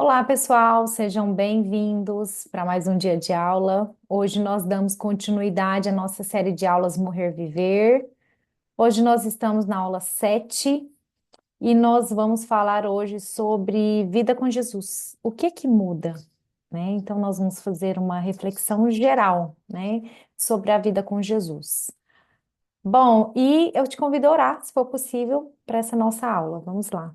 Olá, pessoal, sejam bem-vindos para mais um dia de aula. Hoje nós damos continuidade à nossa série de aulas Morrer Viver. Hoje nós estamos na aula 7 e nós vamos falar hoje sobre vida com Jesus. O que que muda, né? Então nós vamos fazer uma reflexão geral, né, sobre a vida com Jesus. Bom, e eu te convido a orar, se for possível, para essa nossa aula. Vamos lá.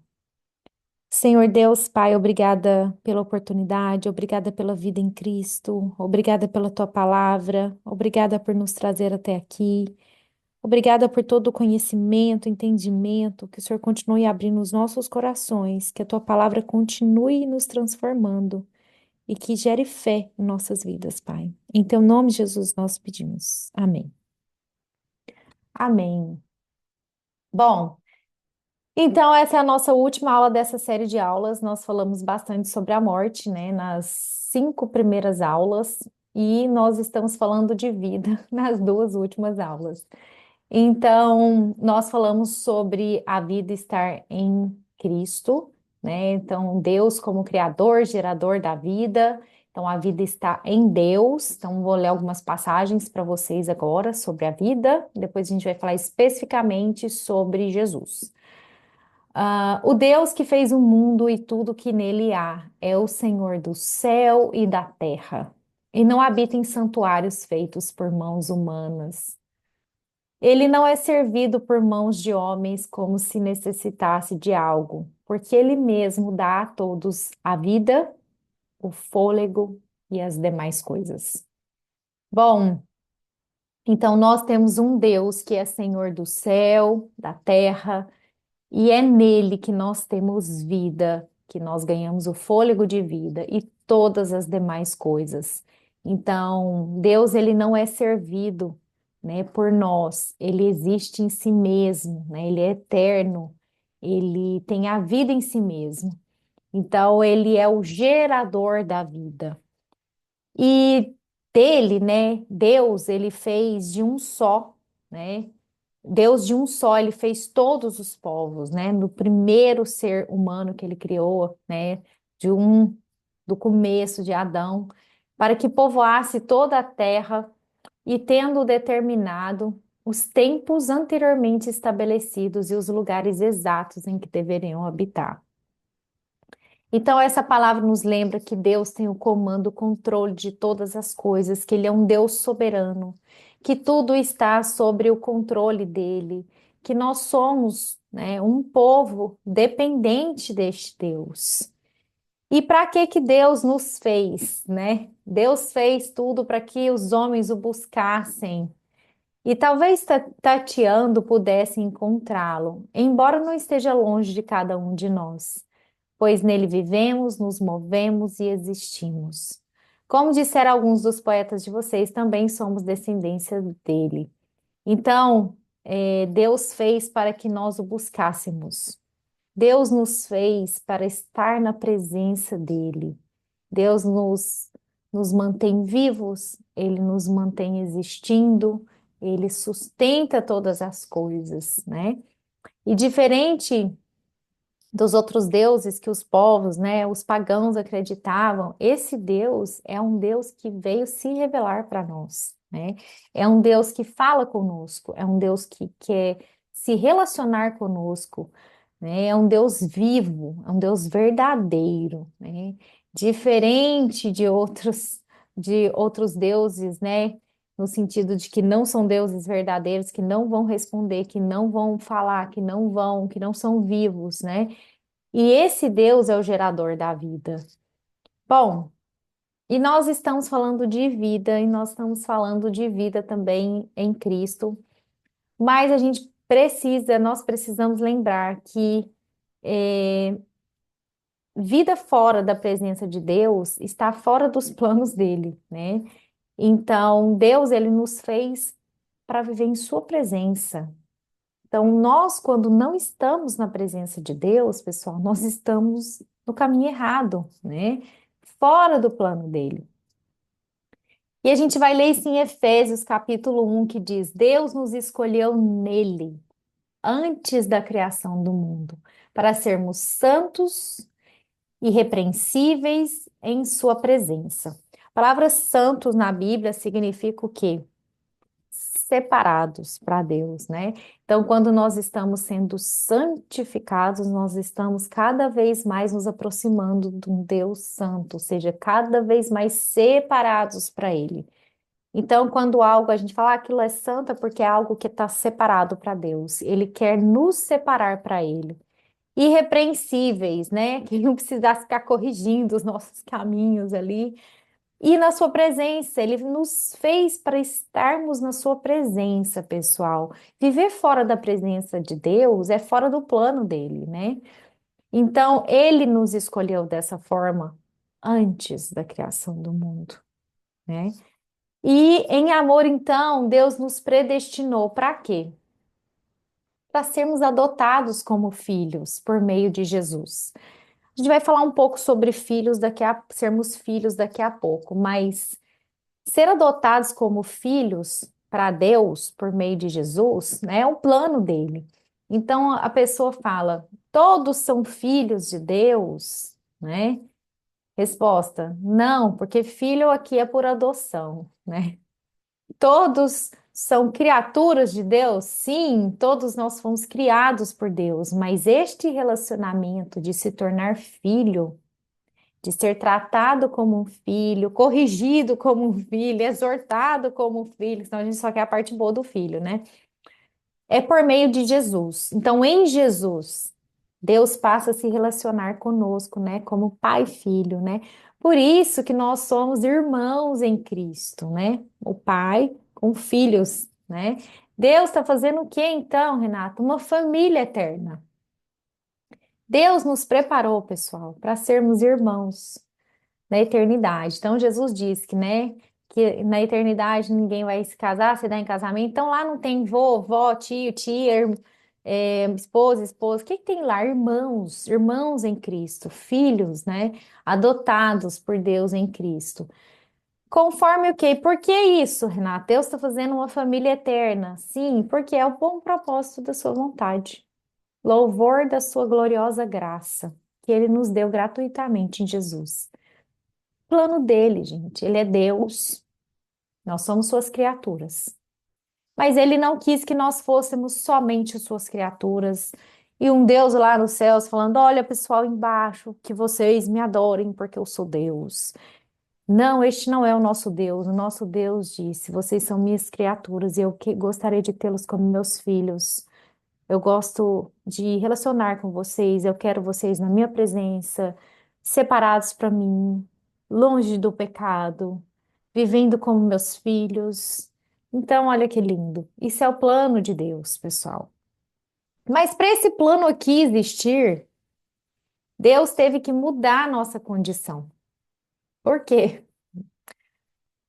Senhor Deus, Pai, obrigada pela oportunidade, obrigada pela vida em Cristo, obrigada pela tua palavra, obrigada por nos trazer até aqui, obrigada por todo o conhecimento, entendimento, que o Senhor continue abrindo os nossos corações, que a tua palavra continue nos transformando e que gere fé em nossas vidas, Pai. Em teu nome, Jesus, nós pedimos. Amém. Amém. Bom. Então, essa é a nossa última aula dessa série de aulas. Nós falamos bastante sobre a morte, né, nas 5 primeiras aulas, e nós estamos falando de vida nas 2 últimas aulas. Então, nós falamos sobre a vida estar em Cristo, né? Então, Deus como Criador, gerador da vida. Então, a vida está em Deus. Então, vou ler algumas passagens para vocês agora sobre a vida. Depois a gente vai falar especificamente sobre Jesus. O Deus que fez o mundo e tudo que nele há é o Senhor do céu e da terra, e não habita em santuários feitos por mãos humanas. Ele não é servido por mãos de homens como se necessitasse de algo, porque ele mesmo dá a todos a vida, o fôlego e as demais coisas. Bom, então nós temos um Deus que é Senhor do céu, da terra. E é nele que nós temos vida, que nós ganhamos o fôlego de vida e todas as demais coisas. Então, Deus, ele não é servido, né, por nós. Ele existe em si mesmo, né? Ele é eterno. Ele tem a vida em si mesmo. Então, ele é o gerador da vida. E dele, né, Deus, ele fez de um só, né? Deus de um só, ele fez todos os povos, né? No primeiro ser humano que ele criou, né? De um, do começo de Adão, para que povoasse toda a terra e tendo determinado os tempos anteriormente estabelecidos e os lugares exatos em que deveriam habitar. Então, essa palavra nos lembra que Deus tem o comando, o controle de todas as coisas, que Ele é um Deus soberano, que tudo está sobre o controle dele, que nós somos, né, um povo dependente deste Deus. E para que que Deus nos fez, né? Deus fez tudo para que os homens o buscassem. E talvez tateando pudessem encontrá-lo, embora não esteja longe de cada um de nós, pois nele vivemos, nos movemos e existimos. Como disseram alguns dos poetas de vocês, também somos descendência dele. Então, Deus fez para que nós o buscássemos. Deus nos fez para estar na presença dele. Deus nos mantém vivos, ele nos mantém existindo, ele sustenta todas as coisas, né? E diferente dos outros deuses que os povos, né, os pagãos acreditavam, esse Deus é um Deus que veio se revelar para nós, né? É um Deus que fala conosco, é um Deus que quer se relacionar conosco, né? É um Deus vivo, é um Deus verdadeiro, né? Diferente de outros deuses, né? No sentido de que não são deuses verdadeiros, que não vão responder, que não vão falar, que não são vivos, né? E esse Deus é o gerador da vida. Bom, e nós estamos falando de vida, e nós estamos falando de vida também em Cristo, mas nós precisamos lembrar que vida fora da presença de Deus está fora dos planos dele, né? Então, Deus, ele nos fez para viver em sua presença. Então, nós, quando não estamos na presença de Deus, pessoal, nós estamos no caminho errado, né? Fora do plano dele. E a gente vai ler isso em Efésios capítulo 1, que diz: Deus nos escolheu nele, antes da criação do mundo, para sermos santos irrepreensíveis em sua presença. A palavra santos na Bíblia significa o quê? Separados para Deus, né? Então, quando nós estamos sendo santificados, nós estamos cada vez mais nos aproximando de um Deus santo, ou seja, cada vez mais separados para Ele. Então, quando algo a gente fala aquilo é santo, é porque é algo que está separado para Deus. Ele quer nos separar para Ele. Irrepreensíveis, né? Que não precisasse ficar corrigindo os nossos caminhos ali. E na sua presença, ele nos fez para estarmos na sua presença, pessoal. Viver fora da presença de Deus é fora do plano dele, né? Então, ele nos escolheu dessa forma antes da criação do mundo, né? E em amor, então, Deus nos predestinou para quê? Para sermos adotados como filhos por meio de Jesus. A gente vai falar um pouco sobre filhos sermos filhos daqui a pouco, mas ser adotados como filhos para Deus por meio de Jesus, né, é um plano dele. Então a pessoa fala: todos são filhos de Deus, né? Resposta: não, porque filho aqui é por adoção, né? Todos são criaturas de Deus? Sim, todos nós fomos criados por Deus, mas este relacionamento de se tornar filho, de ser tratado como um filho, corrigido como um filho, exortado como um filho, senão a gente só quer a parte boa do filho, né? É por meio de Jesus. Então, em Jesus, Deus passa a se relacionar conosco, né? Como pai e filho, né? Por isso que nós somos irmãos em Cristo, né? O pai com filhos, né? Deus está fazendo o que então, Renato? Uma família eterna. Deus nos preparou, pessoal, para sermos irmãos na eternidade. Então, Jesus disse que, né, que na eternidade ninguém vai se casar, se dar em casamento. Então, lá não tem vô, vó, tio, tia, esposa, esposa. O que que tem lá? Irmãos, irmãos em Cristo, filhos, né, adotados por Deus em Cristo. Conforme o quê? Por que isso, Renata? Deus está fazendo uma família eterna. Sim, porque é o bom propósito da sua vontade. Louvor da sua gloriosa graça, que ele nos deu gratuitamente em Jesus. Plano dele, gente. Ele é Deus. Nós somos suas criaturas. Mas ele não quis que nós fôssemos somente suas criaturas. E um Deus lá nos céus falando: olha, pessoal embaixo, que vocês me adorem porque eu sou Deus. Não, este não é o nosso Deus. O nosso Deus disse: vocês são minhas criaturas e eu gostaria de tê-los como meus filhos. Eu gosto de relacionar com vocês, eu quero vocês na minha presença, separados para mim, longe do pecado, vivendo como meus filhos. Então, olha que lindo. Isso é o plano de Deus, pessoal. Mas para esse plano aqui existir, Deus teve que mudar a nossa condição. Por quê?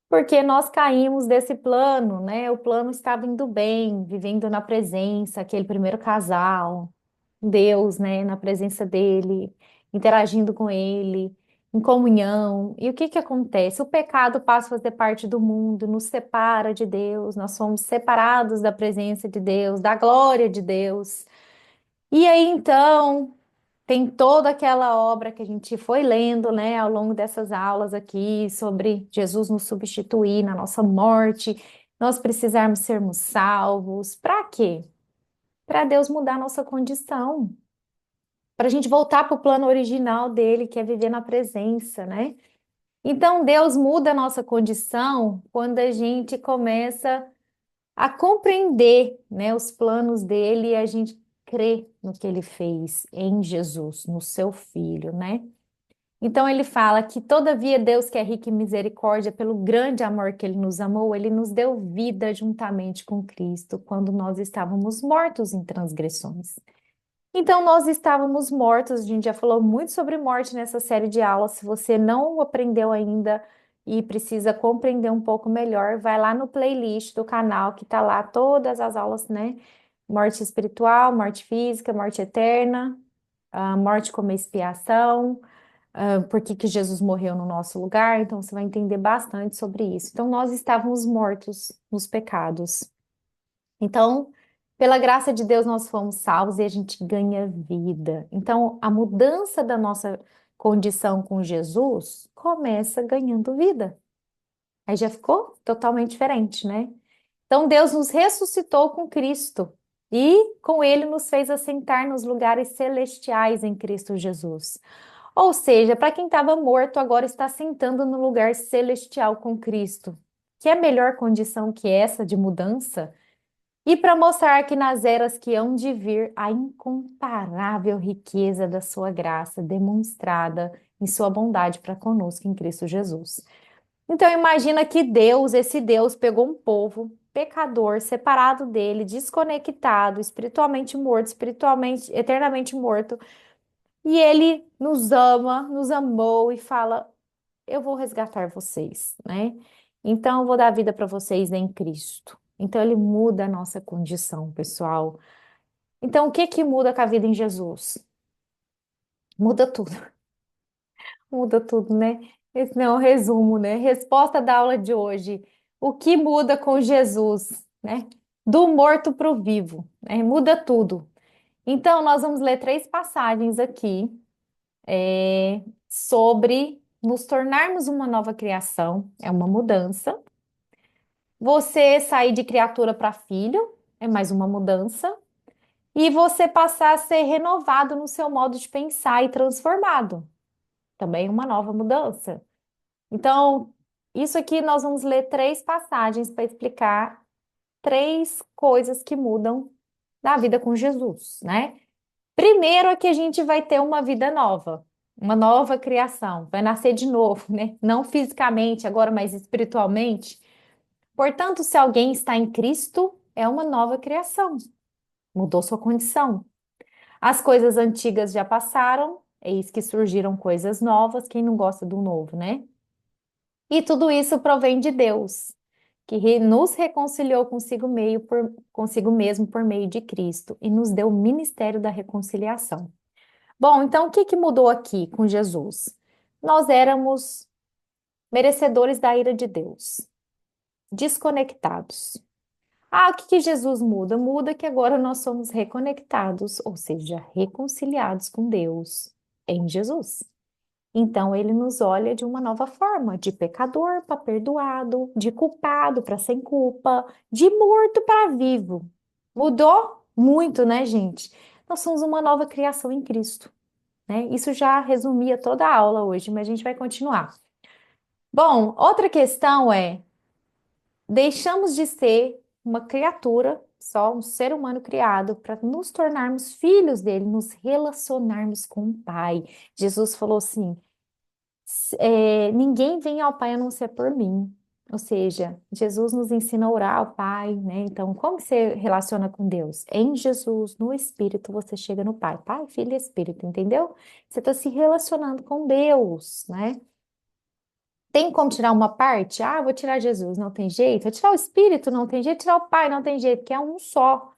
Porque nós caímos desse plano, né? O plano estava indo bem, vivendo na presença, aquele primeiro casal, Deus, né? Na presença dele, interagindo com ele, em comunhão. E o que que acontece? O pecado passa a fazer parte do mundo, nos separa de Deus, nós somos separados da presença de Deus, da glória de Deus. E aí então. Tem toda aquela obra que a gente foi lendo, né, ao longo dessas aulas aqui sobre Jesus nos substituir na nossa morte, nós precisarmos sermos salvos. Para quê? Para Deus mudar a nossa condição, para a gente voltar para o plano original dele, que é viver na presença, né? Então Deus muda a nossa condição quando a gente começa a compreender, né, os planos dele e a gente crê no que ele fez em Jesus, no seu filho, né? Então ele fala que todavia Deus que é rico em misericórdia, pelo grande amor que ele nos amou, ele nos deu vida juntamente com Cristo, quando nós estávamos mortos em transgressões. Então nós estávamos mortos, a gente já falou muito sobre morte nessa série de aulas. Se você não aprendeu ainda e precisa compreender um pouco melhor, vai lá no playlist do canal que tá lá todas as aulas, né? Morte espiritual, morte física, morte eterna, a morte como expiação, por que que Jesus morreu no nosso lugar, então você vai entender bastante sobre isso. Então, nós estávamos mortos nos pecados. Então, pela graça de Deus, nós fomos salvos e a gente ganha vida. Então, a mudança da nossa condição com Jesus, começa ganhando vida. Aí já ficou totalmente diferente, né? Então Deus nos ressuscitou com Cristo e com ele nos fez assentar nos lugares celestiais em Cristo Jesus. Ou seja, para quem estava morto, agora está sentando no lugar celestial com Cristo. Que é melhor condição que essa de mudança? E para mostrar que nas eras que hão de vir, a incomparável riqueza da sua graça demonstrada em sua bondade para conosco em Cristo Jesus. Então imagina que Deus, esse Deus, pegou um povo pecador, separado dele, desconectado, espiritualmente morto, espiritualmente, eternamente morto, e ele nos ama, nos amou e fala: eu vou resgatar vocês, né? Então, eu vou dar vida para vocês em Cristo. Então, ele muda a nossa condição, pessoal. Então, o que que muda com a vida em Jesus? Muda tudo, muda tudo, né? Esse não é um resumo, né? Resposta da aula de hoje. O que muda com Jesus, né? Do morto para o vivo, né? Muda tudo. Então, nós vamos ler três passagens aqui sobre nos tornarmos uma nova criação, é uma mudança. Você sair de criatura para filho, é mais uma mudança. E você passar a ser renovado no seu modo de pensar e transformado, também uma nova mudança. Então, isso aqui nós vamos ler três passagens para explicar três coisas que mudam na vida com Jesus, né? Primeiro é que a gente vai ter uma nova criação, vai nascer de novo, né? Não fisicamente, agora, mas espiritualmente. Portanto, se alguém está em Cristo, é uma nova criação, mudou sua condição. As coisas antigas já passaram, eis que surgiram coisas novas, quem não gosta do novo, né? E tudo isso provém de Deus, que nos reconciliou consigo mesmo por meio de Cristo e nos deu o ministério da reconciliação. Bom, então o que que mudou aqui com Jesus? Nós éramos merecedores da ira de Deus, desconectados. Ah, o que que Jesus muda? Muda que agora nós somos reconectados, ou seja, reconciliados com Deus em Jesus. Então ele nos olha de uma nova forma, de pecador para perdoado, de culpado para sem culpa, de morto para vivo. Mudou muito, né, gente? Nós somos uma nova criação em Cristo, né? Isso já resumia toda a aula hoje, mas a gente vai continuar. Bom, outra questão é: deixamos de ser uma criatura, só um ser humano criado, para nos tornarmos filhos dele, nos relacionarmos com o Pai. Jesus falou assim: ninguém vem ao Pai a não ser por mim. Ou seja, Jesus nos ensina a orar ao Pai, né? Então, como que você relaciona com Deus? Em Jesus, no Espírito, você chega no Pai. Pai, Filho e Espírito, entendeu? Você está se relacionando com Deus, né? Tem como tirar uma parte? Ah, vou tirar Jesus, não tem jeito. Vou tirar o Espírito, não tem jeito. Tirar o Pai, não tem jeito, porque é um só.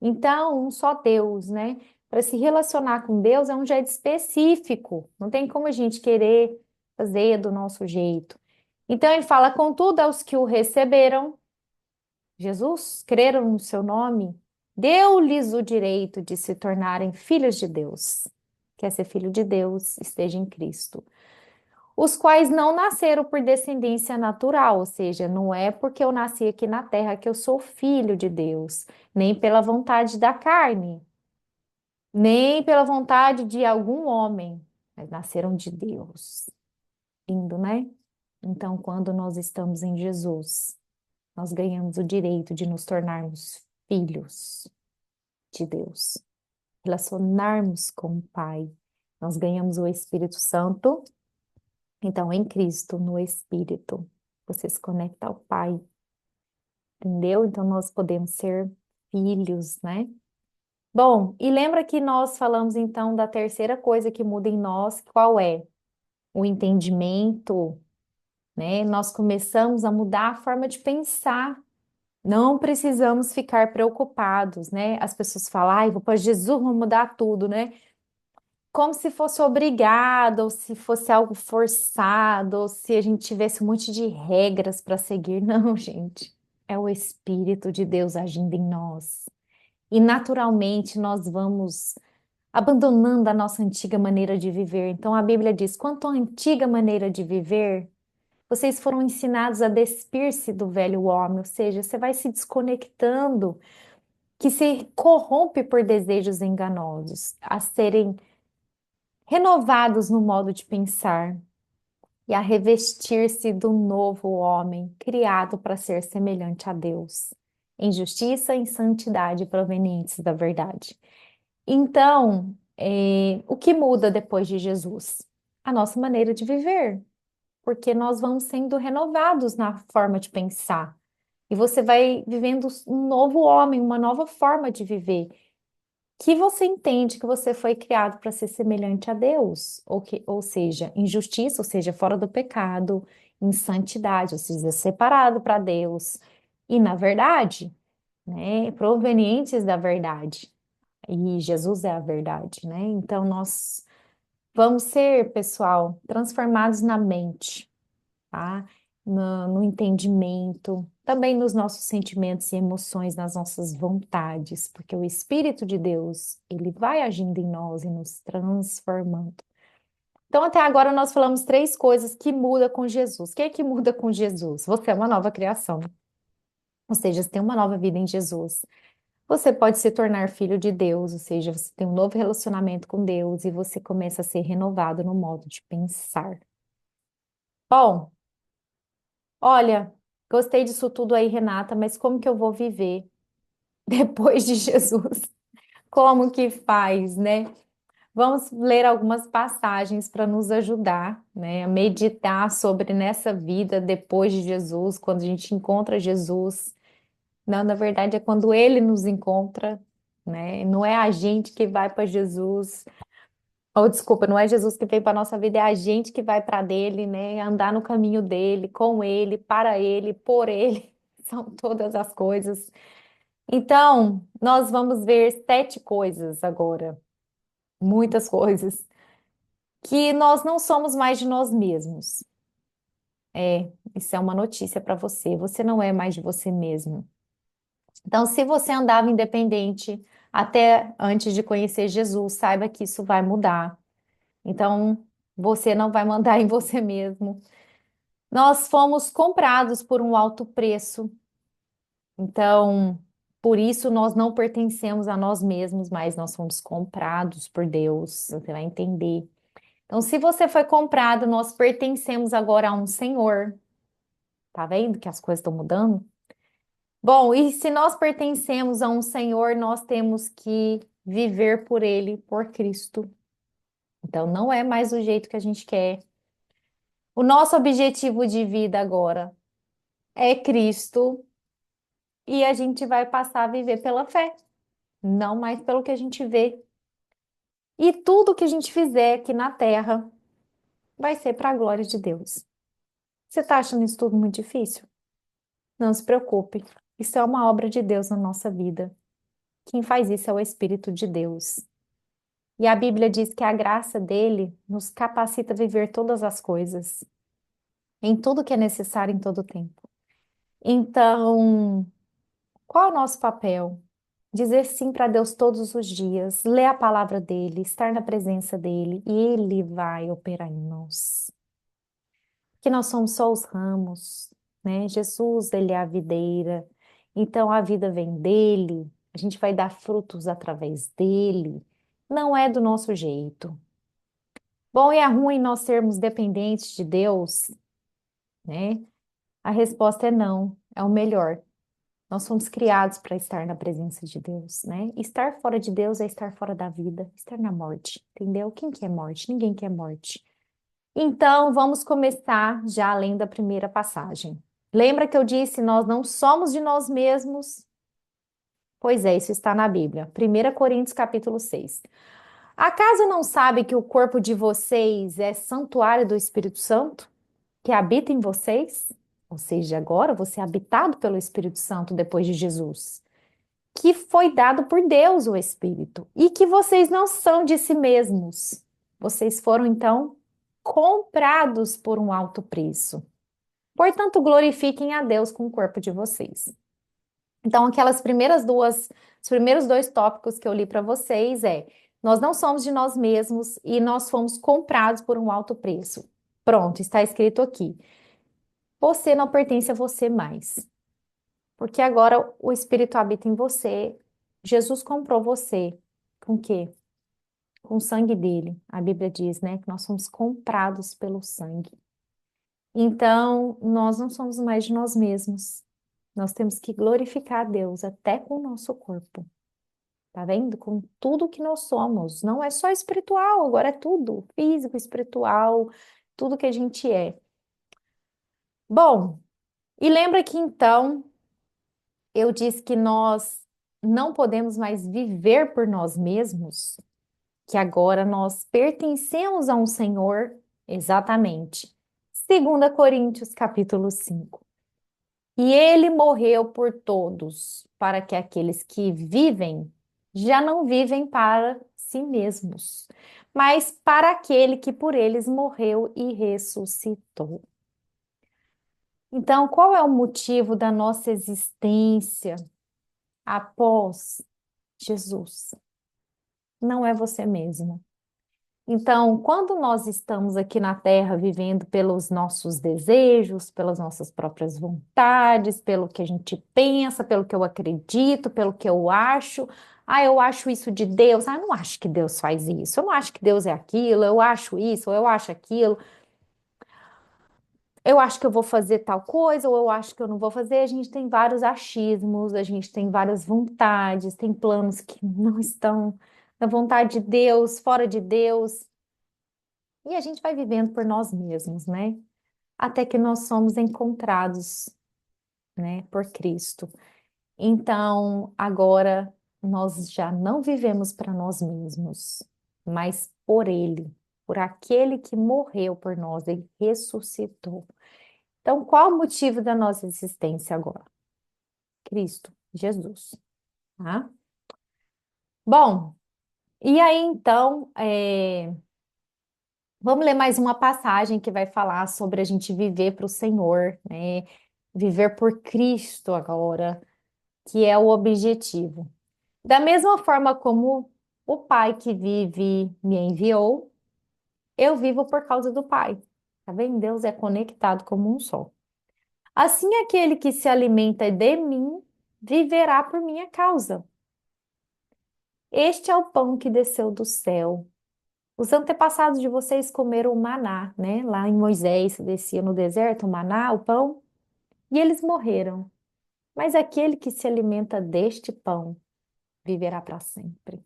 Então, um só Deus, né? Para se relacionar com Deus é um jeito específico. Não tem como a gente querer fazer do nosso jeito. Então, ele fala: contudo, aos que o receberam, Jesus, creram no seu nome, deu-lhes o direito de se tornarem filhos de Deus. Quer ser filho de Deus, esteja em Cristo, os quais não nasceram por descendência natural, ou seja, não é porque eu nasci aqui na terra que eu sou filho de Deus, nem pela vontade da carne, nem pela vontade de algum homem, mas nasceram de Deus. Lindo, né? Então, quando nós estamos em Jesus, nós ganhamos o direito de nos tornarmos filhos de Deus, relacionarmos com o Pai. Nós ganhamos o Espírito Santo. Então, em Cristo, no Espírito, você se conecta ao Pai, entendeu? Então, nós podemos ser filhos, né? Bom, e lembra que nós falamos então da terceira coisa que muda em nós, qual é? O entendimento, né? Nós começamos a mudar a forma de pensar. Não precisamos ficar preocupados, né? As pessoas falam: ai, vou para Jesus, vou mudar tudo, né? Como se fosse obrigado, ou se fosse algo forçado, ou se a gente tivesse um monte de regras para seguir. Não, gente. É o Espírito de Deus agindo em nós. E naturalmente nós vamos abandonando a nossa antiga maneira de viver. Então a Bíblia diz: quanto à antiga maneira de viver, vocês foram ensinados a despir-se do velho homem, ou seja, você vai se desconectando, que se corrompe por desejos enganosos, a serem renovados no modo de pensar e a revestir-se do novo homem, criado para ser semelhante a Deus, em justiça e em santidade provenientes da verdade. Então, o que muda depois de Jesus? A nossa maneira de viver, porque nós vamos sendo renovados na forma de pensar. E você vai vivendo um novo homem, uma nova forma de viver, que você entende que você foi criado para ser semelhante a Deus, ou seja, em justiça, ou seja, fora do pecado, em santidade, ou seja, separado para Deus, e na verdade, né, provenientes da verdade. E Jesus é a verdade, né? Então nós vamos ser, pessoal, transformados na mente, tá? No entendimento, também nos nossos sentimentos e emoções, nas nossas vontades, porque o Espírito de Deus, ele vai agindo em nós e nos transformando. Então, até agora nós falamos três coisas que muda com Jesus. O que é que muda com Jesus? Você é uma nova criação, ou seja, você tem uma nova vida em Jesus. Você pode se tornar filho de Deus, ou seja, você tem um novo relacionamento com Deus e você começa a ser renovado no modo de pensar. Bom, olha, gostei disso tudo aí, Renata, mas como que eu vou viver depois de Jesus? Como que faz, né? Vamos ler algumas passagens para nos ajudar, né, a meditar sobre nessa vida depois de Jesus, quando a gente encontra Jesus. Não, na verdade é quando ele nos encontra, né? Não é a gente que vai para Jesus. Ou desculpa, não é Jesus que vem para nossa vida, é a gente que vai para dele, né? Andar no caminho dele, com ele, para ele, por ele. São todas as coisas. Então, nós vamos ver sete coisas agora, muitas coisas, que nós não somos mais de nós mesmos. Isso é uma notícia para você. Você não é mais de você mesmo. Então, se você andava independente até antes de conhecer Jesus, saiba que isso vai mudar. Então, você não vai mandar em você mesmo. Nós fomos comprados por um alto preço. Então, por isso nós não pertencemos a nós mesmos, mas nós fomos comprados por Deus. Você vai entender. Então, se você foi comprado, nós pertencemos agora a um Senhor. Tá vendo que as coisas estão mudando? Bom, e se nós pertencemos a um Senhor, nós temos que viver por Ele, por Cristo. Então, não é mais do jeito que a gente quer. O nosso objetivo de vida agora é Cristo e a gente vai passar a viver pela fé, não mais pelo que a gente vê. E tudo que a gente fizer aqui na terra vai ser para a glória de Deus. Você está achando isso tudo muito difícil? Não se preocupe. Isso é uma obra de Deus na nossa vida. Quem faz isso é o Espírito de Deus. E a Bíblia diz que a graça dele nos capacita a viver todas as coisas, em tudo que é necessário em todo tempo. Então, qual é o nosso papel? Dizer sim para Deus todos os dias, ler a palavra dele, estar na presença dele, e ele vai operar em nós. Que nós somos só os ramos, né? Jesus, ele é a videira. Então a vida vem dele, a gente vai dar frutos através dele. Não é do nosso jeito. Bom, e é ruim nós sermos dependentes de Deus, né? A resposta é não, é o melhor. Nós fomos criados para estar na presença de Deus, né? Estar fora de Deus é estar fora da vida, estar na morte, entendeu? Quem quer morte? Ninguém quer morte. Então, vamos começar já além da primeira passagem. Lembra que eu disse, nós não somos de nós mesmos? Pois é, isso está na Bíblia. 1 Coríntios capítulo 6. Acaso não sabe que o corpo de vocês é santuário do Espírito Santo, que habita em vocês? Ou seja, agora você é habitado pelo Espírito Santo depois de Jesus, que foi dado por Deus o Espírito, e que vocês não são de si mesmos. Vocês foram, então, comprados por um alto preço. Portanto, glorifiquem a Deus com o corpo de vocês. Então, os primeiros dois tópicos que eu li para vocês é Nós não somos de nós mesmos e nós fomos comprados por um alto preço. Pronto, está escrito aqui. Você não pertence a você mais, porque agora o Espírito habita em você. Jesus comprou você. Com o quê? Com o sangue dele. A Bíblia diz, né, que nós somos comprados pelo sangue. Então, nós não somos mais de nós mesmos. Nós temos que glorificar a Deus até com o nosso corpo. Tá vendo? Com tudo que nós somos. Não é só espiritual, agora é tudo. Físico, espiritual, tudo que a gente é. Bom, e lembra que então eu disse que nós não podemos mais viver por nós mesmos, que agora nós pertencemos a um Senhor, exatamente. 2 Coríntios capítulo 5. E ele morreu por todos, para que aqueles que vivem já não vivem para si mesmos, mas para aquele que por eles morreu e ressuscitou. Então, qual é o motivo da nossa existência após Jesus? Não é você mesmo. Então, quando nós estamos aqui na Terra vivendo pelos nossos desejos, pelas nossas próprias vontades, pelo que a gente pensa, pelo que eu acredito, pelo que eu acho, eu acho isso de Deus, eu não acho que Deus faz isso, eu não acho que Deus é aquilo, eu acho isso, ou eu acho aquilo, eu acho que eu vou fazer tal coisa, ou eu acho que eu não vou fazer. A gente tem vários achismos, a gente tem várias vontades, tem planos que não estão na vontade de Deus, fora de Deus. E a gente vai vivendo por nós mesmos, né? Até que nós somos encontrados, né, por Cristo. Então, agora nós já não vivemos para nós mesmos, mas por Ele, por aquele que morreu por nós e ressuscitou. Então, qual o motivo da nossa existência agora? Cristo, Jesus, tá? Bom, e aí então, vamos ler mais uma passagem que vai falar sobre a gente viver para o Senhor, né? Viver por Cristo agora, que é o objetivo. Da mesma forma como o Pai que vive me enviou, eu vivo por causa do Pai. Tá vendo? Deus é conectado como um só. Assim, aquele que se alimenta de mim viverá por minha causa. Este é o pão que desceu do céu. Os antepassados de vocês comeram o maná, né? Lá em Moisés descia no deserto o maná, o pão, e eles morreram. Mas aquele que se alimenta deste pão viverá para sempre.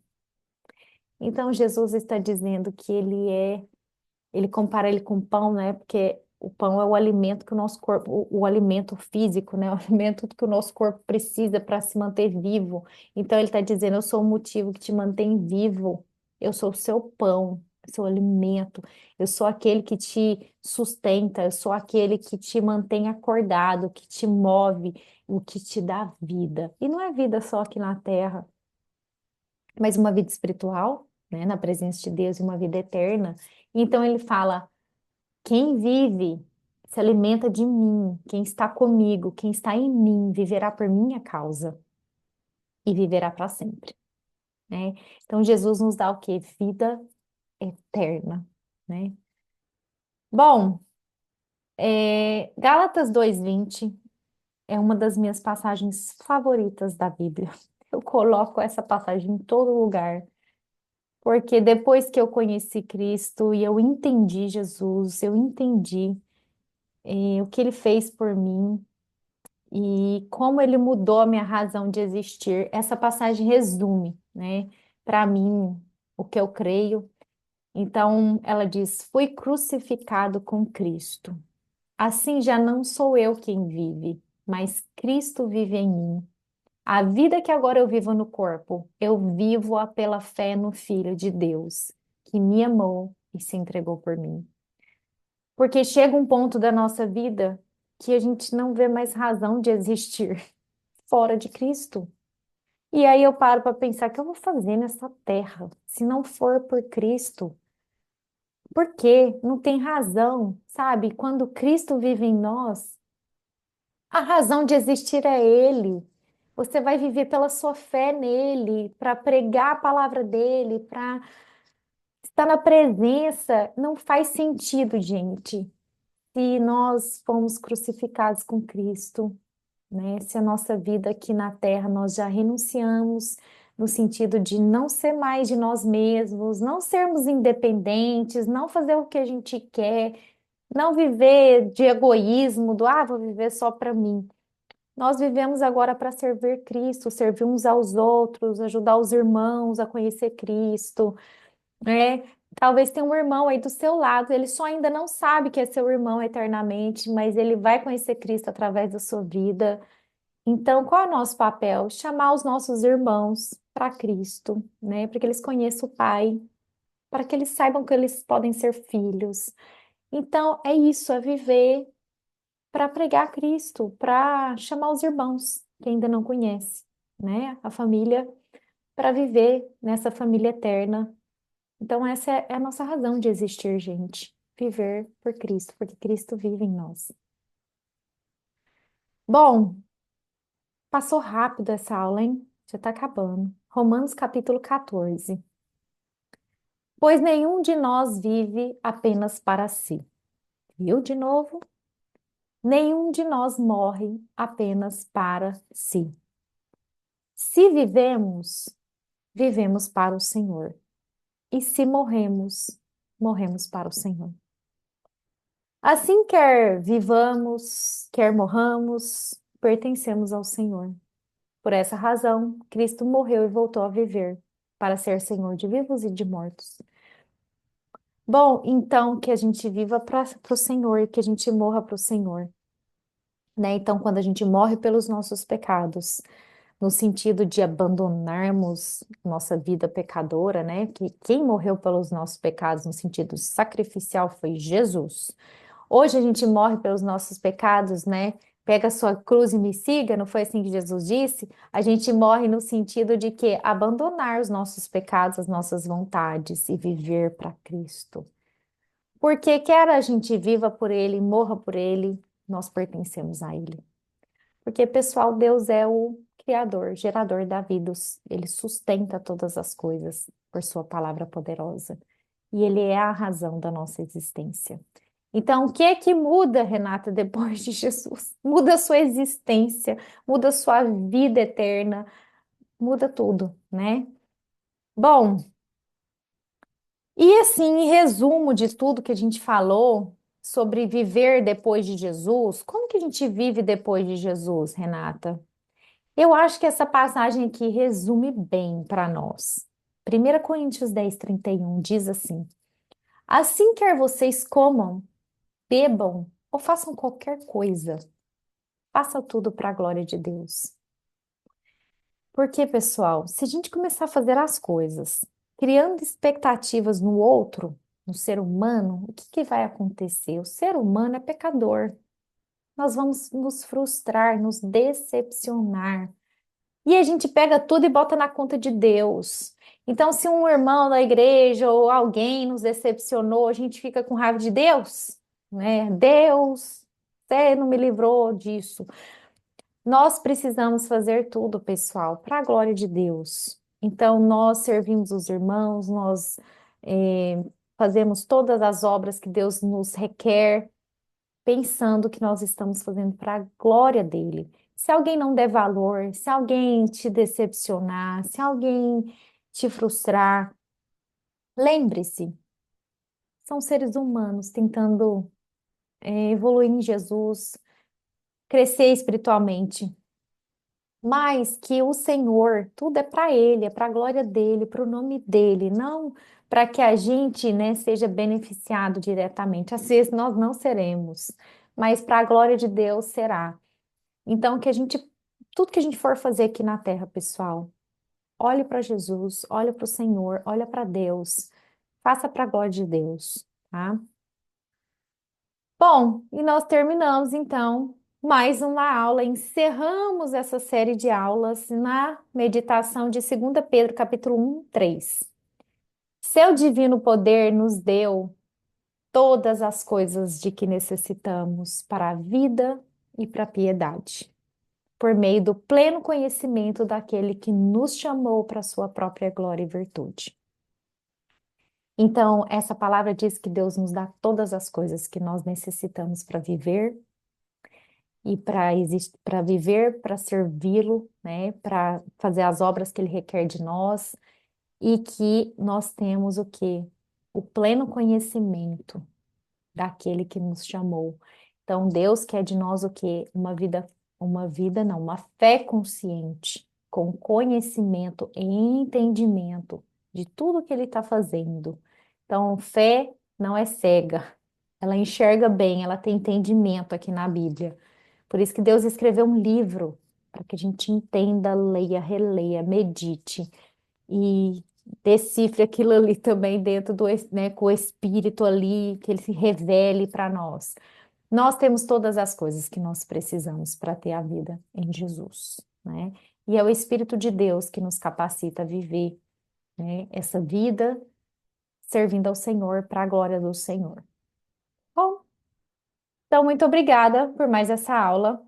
Então Jesus está dizendo que ele compara ele com pão, né? Porque o pão é o alimento que o nosso corpo, o alimento físico, né? O alimento que o nosso corpo precisa para se manter vivo. Então ele está dizendo, eu sou o motivo que te mantém vivo. Eu sou o seu pão, seu alimento. Eu sou aquele que te sustenta. Eu sou aquele que te mantém acordado, que te move, o que te dá vida. E não é vida só aqui na terra, mas uma vida espiritual, né? Na presença de Deus e uma vida eterna. Então ele fala quem vive se alimenta de mim, quem está comigo, quem está em mim, viverá por minha causa e viverá para sempre, né? Então Jesus nos dá o quê? Vida eterna, né? Bom, Gálatas 2:20 é uma das minhas passagens favoritas da Bíblia. Eu coloco essa passagem em todo lugar, porque depois que eu conheci Cristo e eu entendi Jesus, eu entendi o que ele fez por mim, e como ele mudou a minha razão de existir. Essa passagem resume, né, para mim o que eu creio. Então, ela diz: Fui crucificado com Cristo. Assim já não sou eu quem vive, mas Cristo vive em mim. A vida que agora eu vivo no corpo, eu vivo-a pela fé no Filho de Deus, que me amou e se entregou por mim. Porque chega um ponto da nossa vida que a gente não vê mais razão de existir fora de Cristo. E aí eu paro para pensar o que eu vou fazer nessa terra se não for por Cristo? Por quê? Não tem razão, sabe? Quando Cristo vive em nós, a razão de existir é Ele. Você vai viver pela sua fé nele, para pregar a palavra dele, para estar na presença. Não faz sentido, gente, se nós fomos crucificados com Cristo, né? Se a nossa vida aqui na terra nós já renunciamos no sentido de não ser mais de nós mesmos, não sermos independentes, não fazer o que a gente quer, não viver de egoísmo, do vou viver só para mim. Nós vivemos agora para servir Cristo, servir uns aos outros, ajudar os irmãos a conhecer Cristo, né? Talvez tenha um irmão aí do seu lado, ele só ainda não sabe que é seu irmão eternamente, mas ele vai conhecer Cristo através da sua vida. Então, qual é o nosso papel? Chamar os nossos irmãos para Cristo, né? Para que eles conheçam o Pai, para que eles saibam que eles podem ser filhos. Então, é isso, é viver para pregar Cristo, para chamar os irmãos que ainda não conhece, né? A família, para viver nessa família eterna. Então, essa é a nossa razão de existir, gente. Viver por Cristo, porque Cristo vive em nós. Bom, passou rápido essa aula, hein? Já está acabando. Romanos capítulo 14. Pois nenhum de nós vive apenas para si. Viu de novo? Nenhum de nós morre apenas para si. Se vivemos, vivemos para o Senhor. E se morremos, morremos para o Senhor. Assim, quer vivamos, quer morramos, pertencemos ao Senhor. Por essa razão, Cristo morreu e voltou a viver, para ser Senhor de vivos e de mortos. Bom, então que a gente viva para o Senhor, que a gente morra para o Senhor, né? Então, quando a gente morre pelos nossos pecados, no sentido de abandonarmos nossa vida pecadora, né? Que quem morreu pelos nossos pecados no sentido sacrificial foi Jesus. Hoje a gente morre pelos nossos pecados, né? Pega a sua cruz e me siga, não foi assim que Jesus disse? A gente morre no sentido de que abandonar os nossos pecados, as nossas vontades e viver para Cristo. Porque quer a gente viva por Ele, morra por Ele, nós pertencemos a Ele. Porque, pessoal, Deus é o Criador, gerador da vida, Ele sustenta todas as coisas por Sua palavra poderosa. E Ele é a razão da nossa existência. Então, o que é que muda, Renata, depois de Jesus? Muda a sua existência, muda a sua vida eterna, muda tudo, né? Bom, e assim, em resumo de tudo que a gente falou sobre viver depois de Jesus, como que a gente vive depois de Jesus, Renata? Eu acho que essa passagem aqui resume bem para nós. 1 Coríntios 10:31 diz assim: Assim quer vocês comam, bebam ou façam qualquer coisa, faça tudo para a glória de Deus. Porque, pessoal, se a gente começar a fazer as coisas criando expectativas no outro, no ser humano, o que que vai acontecer? O ser humano é pecador. Nós vamos nos frustrar, nos decepcionar. E a gente pega tudo e bota na conta de Deus. Então, se um irmão da igreja ou alguém nos decepcionou, a gente fica com raiva de Deus, né? Deus, você não me livrou disso. Nós precisamos fazer tudo, pessoal, para a glória de Deus. Então, nós servimos os irmãos, nós fazemos todas as obras que Deus nos requer, pensando que nós estamos fazendo para a glória dele. Se alguém não der valor, se alguém te decepcionar, se alguém te frustrar, lembre-se, são seres humanos tentando evoluir em Jesus, crescer espiritualmente. Mas que o Senhor, tudo é para Ele, é para a glória dele, para o nome dele, não para que a gente, né, seja beneficiado diretamente. Às vezes nós não seremos, mas para a glória de Deus será. Então, que a gente, tudo que a gente for fazer aqui na terra, pessoal, olhe para Jesus, olhe para o Senhor, olhe para Deus, faça para a glória de Deus, tá? Bom, e nós terminamos então mais uma aula, encerramos essa série de aulas na meditação de 2 Pedro, capítulo 1:3. Seu divino poder nos deu todas as coisas de que necessitamos para a vida e para a piedade. por meio do pleno conhecimento daquele que nos chamou para a sua própria glória e virtude. Então, essa palavra diz que Deus nos dá todas as coisas que nós necessitamos para viver e para viver, para servi-lo, né, para fazer as obras que ele requer de nós e que nós temos o quê? O pleno conhecimento daquele que nos chamou. Então, Deus quer de nós o quê? Uma fé consciente, com conhecimento e entendimento de tudo que ele está fazendo. Então, fé não é cega, ela enxerga bem, ela tem entendimento aqui na Bíblia. Por isso que Deus escreveu um livro para que a gente entenda, leia, releia, medite e decifre aquilo ali também dentro né, com o Espírito ali, que ele se revele para nós. Nós temos todas as coisas que nós precisamos para ter a vida em Jesus, né? E é o Espírito de Deus que nos capacita a viver, né, essa vida servindo ao Senhor para a glória do Senhor. Bom, então muito obrigada por mais essa aula.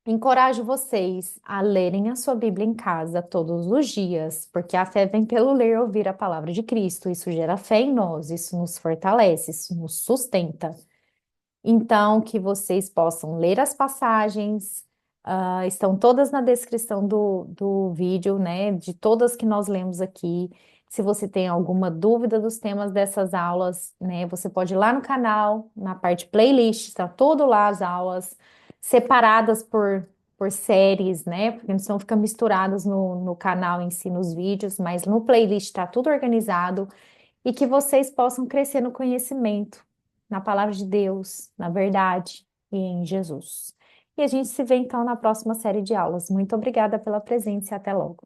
Encorajo vocês a lerem a sua Bíblia em casa todos os dias, porque a fé vem pelo ler e ouvir a palavra de Cristo. Isso gera fé em nós, isso nos fortalece, isso nos sustenta. Então, que vocês possam ler as passagens, estão todas na descrição do vídeo, né? De todas que nós lemos aqui. Se você tem alguma dúvida dos temas dessas aulas, né? Você pode ir lá no canal, na parte playlist, está tudo lá as aulas, separadas por séries, né? Porque senão fica misturadas no canal em si, nos vídeos, mas no playlist está tudo organizado e que vocês possam crescer no conhecimento, na palavra de Deus, na verdade e em Jesus. E a gente se vê então na próxima série de aulas. Muito obrigada pela presença e até logo.